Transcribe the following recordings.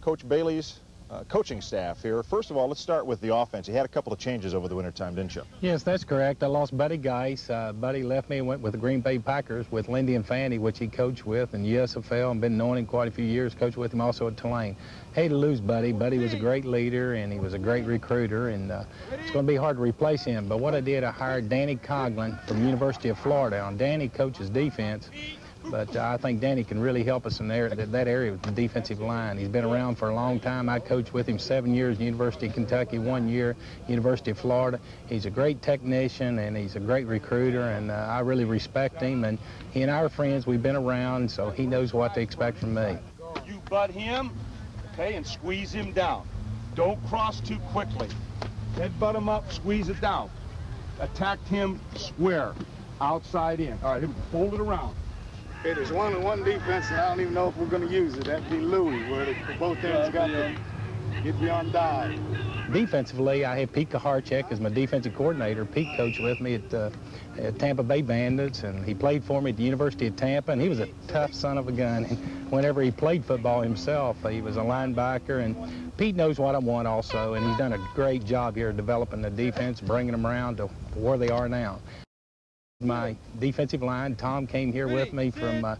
Coach Bailey's coaching staff here. First of all, let's start with the offense. You had a couple of changes over the wintertime, didn't you? Yes, that's correct. I lost Buddy Geis. Buddy left me and went with the Green Bay Packers with Lindy and Fanny, which he coached with in USFL and been knowing him quite a few years. Coached with him also at Tulane. Hated to lose Buddy. Buddy was a great leader and he was a great recruiter, and it's going to be hard to replace him. But what I did, I hired Danny Coghlan from the University of Florida. Now, Danny coaches defense, but I think Danny can really help us in that area with the defensive line. He's been around for a long time. I coached with him 7 years, University of Kentucky, 1 year, University of Florida. He's a great technician and he's a great recruiter, and I really respect him. And he and I are friends. We've been around, so he knows what to expect from me. You butt him, okay, and squeeze him down. Don't cross too quickly. Headbutt him up, squeeze it down. Attack him square, outside in. All right, here we go. Fold it around. Okay, there's one defense, and I don't even know if we're going to use it. That'd be Louis, where both ends got to get beyond dive. Defensively, I had Pete Kaharchek as my defensive coordinator. Pete coached with me at Tampa Bay Bandits, and he played for me at the University of Tampa, and he was a tough son of a gun. And whenever he played football himself, he was a linebacker, and Pete knows what I want also, and he's done a great job here developing the defense, bringing them around to where they are now. My defensive line, Tom came here with me from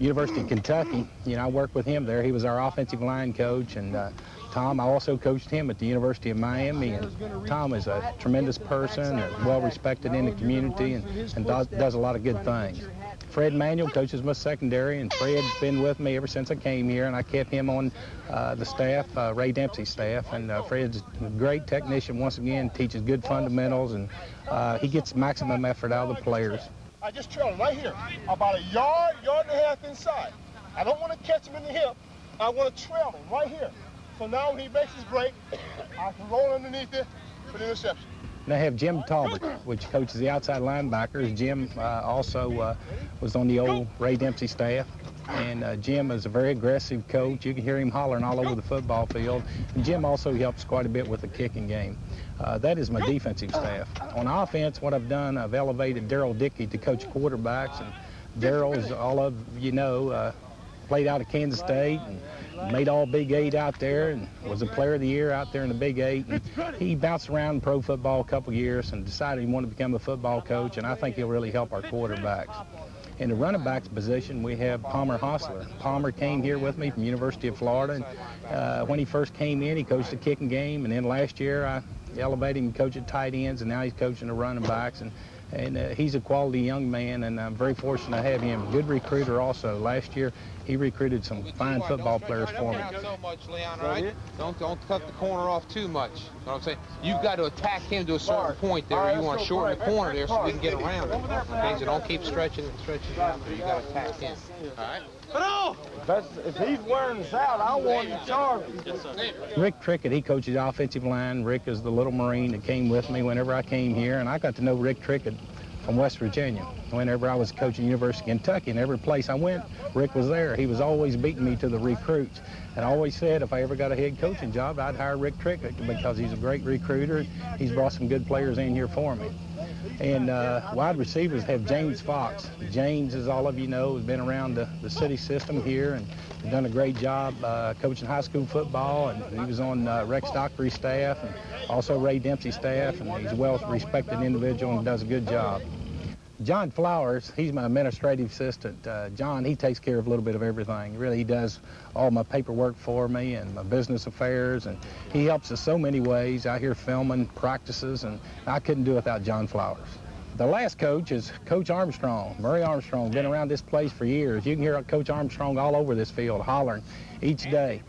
University of Kentucky. You know, I worked with him there. He was our offensive line coach, and Tom, I also coached him at the University of Miami, and Tom is a tremendous person and well respected in the community, and does a lot of good things. Fred Manuel coaches my secondary, and Fred's been with me ever since I came here, and I kept him on the staff, Ray Dempsey's staff, and Fred's a great technician once again, teaches good fundamentals, and he gets maximum effort out of the players. I just trail him right here, about a yard and a half inside. I don't want to catch him in the hip. I want to trail him right here. So now when he makes his break, I can roll underneath it for the interception. And I have Jim Talbot, which coaches the outside linebackers. Jim also was on the old Ray Dempsey staff. And Jim is a very aggressive coach. You can hear him hollering all over the football field. And Jim also helps quite a bit with the kicking game. That is my defensive staff. On offense, what I've done, I've elevated Daryl Dickey to coach quarterbacks. And Daryl, as all of you know, played out of Kansas State and made all Big 8 out there and was a player of the year out there in the Big 8. And he bounced around in pro football a couple years and decided he wanted to become a football coach, and I think he'll really help our quarterbacks. In the running backs position, we have Palmer Hostler. Palmer came here with me from University of Florida, and when he first came in, he coached the kicking game, and then last year I elevated him to coach at tight ends, and now he's coaching the running backs. And he's a quality young man, and I'm very fortunate to have him. Good recruiter also. Last year, he recruited some fine football players for me. Not so much, Leon, all right? Don't cut the corner off too much. You know what I'm saying? You've got to attack him to a certain point there. You want to shorten the corner there so we can get around him. Okay, so don't keep stretching down there. You got to attack him. All right? If he's wearing us out, I want him charged. Rick Trickett, he coaches the offensive line. Rick is the little Marine that came with me whenever I came here, and I got to know Rick Trickett from West Virginia. Whenever I was coaching University of Kentucky, and every place I went, Rick was there. He was always beating me to the recruits. And I always said if I ever got a head coaching job, I'd hire Rick Trickett because he's a great recruiter. He's brought some good players in here for me. And wide receivers have James Fox. James, as all of you know, has been around the city system here and done a great job coaching high school football. And he was on Rex Dockery's staff and also Ray Dempsey's staff. And he's a well-respected individual and does a good job. John Flowers, he's my administrative assistant. John, he takes care of a little bit of everything. Really, he does all my paperwork for me and my business affairs, and he helps us so many ways out here filming practices, and I couldn't do it without John Flowers. The last coach is Coach Armstrong, Murray Armstrong, been around this place for years. You can hear Coach Armstrong all over this field hollering each day.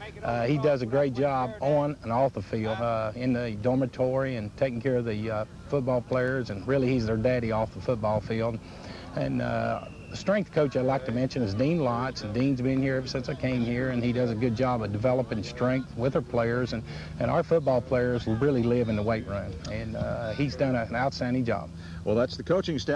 He does a great job on and off the field, in the dormitory and taking care of the football players, and really he's their daddy off the football field. And the strength coach I'd like to mention is Dean Lotz, and Dean's been here ever since I came here, and he does a good job of developing strength with our players, and our football players really live in the weight room, and he's done an outstanding job. Well, that's the coaching staff.